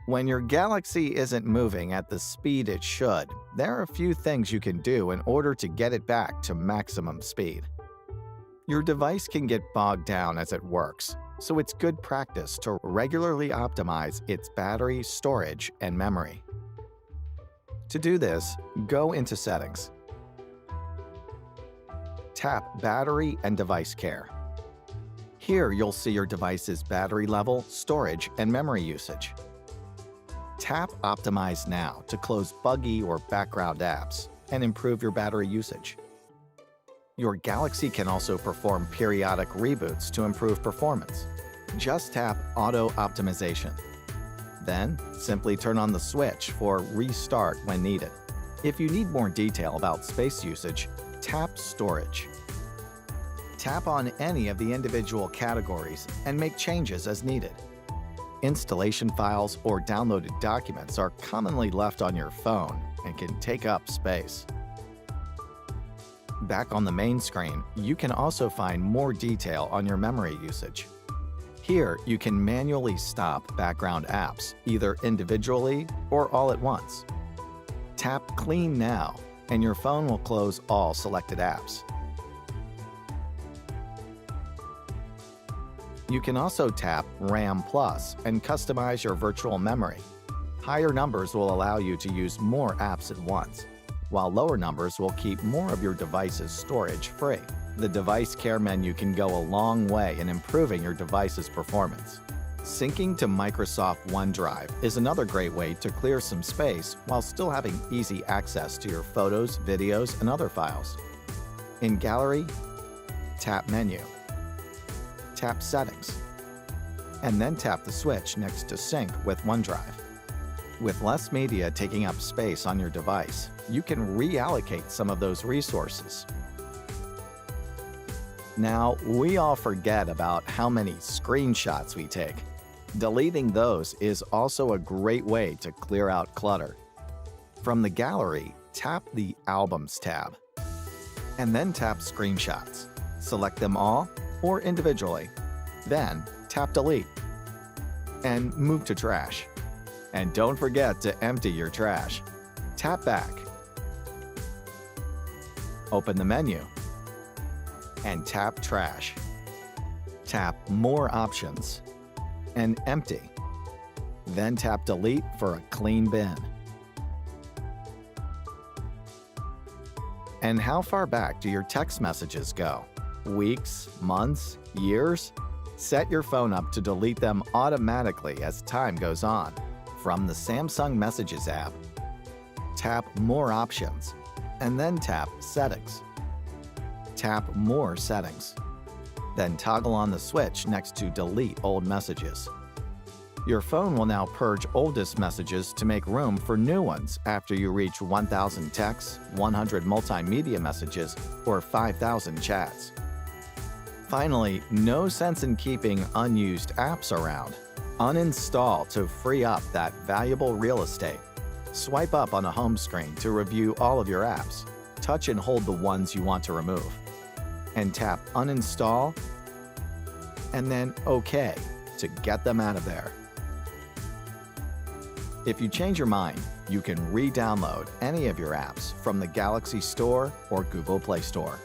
When your Galaxy isn't moving at the speed it should, there are a few things you can do in order to get it back to maximum speed. Your device can get bogged down as it works, so it's good practice to regularly optimize its battery, storage, and memory. To do this, go into Settings. Tap Battery and Device Care. Here you'll see your device's battery level, storage, and memory usage. Tap Optimize Now to close buggy or background apps and improve your battery usage. Your Galaxy can also perform periodic reboots to improve performance. Just tap Auto Optimization. Then, simply turn on the switch for Restart when needed. If you need more detail about space usage, tap Storage. Tap on any of the individual categories and make changes as needed. Installation files or downloaded documents are commonly left on your phone and can take up space. Back on the main screen, you can also find more detail on your memory usage. Here, you can manually stop background apps, either individually or all at once. Tap Clean Now, and your phone will close all selected apps. You can also tap RAM Plus and customize your virtual memory. Higher numbers will allow you to use more apps at once, while lower numbers will keep more of your device's storage free. The Device Care menu can go a long way in improving your device's performance. Syncing to Microsoft OneDrive is another great way to clear some space while still having easy access to your photos, videos, and other files. In Gallery, tap Menu. Tap Settings, and then tap the switch next to Sync with OneDrive. With less media taking up space on your device, you can reallocate some of those resources. Now, we all forget about how many screenshots we take. Deleting those is also a great way to clear out clutter. From the gallery, tap the Albums tab, and then tap Screenshots. Select them all or individually. Then tap Delete and move to Trash. And don't forget to empty your trash. Tap Back. Open the menu and tap Trash. Tap More Options and Empty. Then tap Delete for a clean bin. And how far back do your text messages go? Weeks, months, years? Set your phone up to delete them automatically as time goes on. From the Samsung Messages app, tap More Options, and then tap Settings. Tap More Settings. Then toggle on the switch next to Delete Old Messages. Your phone will now purge oldest messages to make room for new ones after you reach 1,000 texts, 100 multimedia messages, or 5,000 chats. Finally, no sense in keeping unused apps around. Uninstall to free up that valuable real estate. Swipe up on a home screen to review all of your apps. Touch and hold the ones you want to remove. And tap Uninstall and then OK to get them out of there. If you change your mind, you can re-download any of your apps from the Galaxy Store or Google Play Store.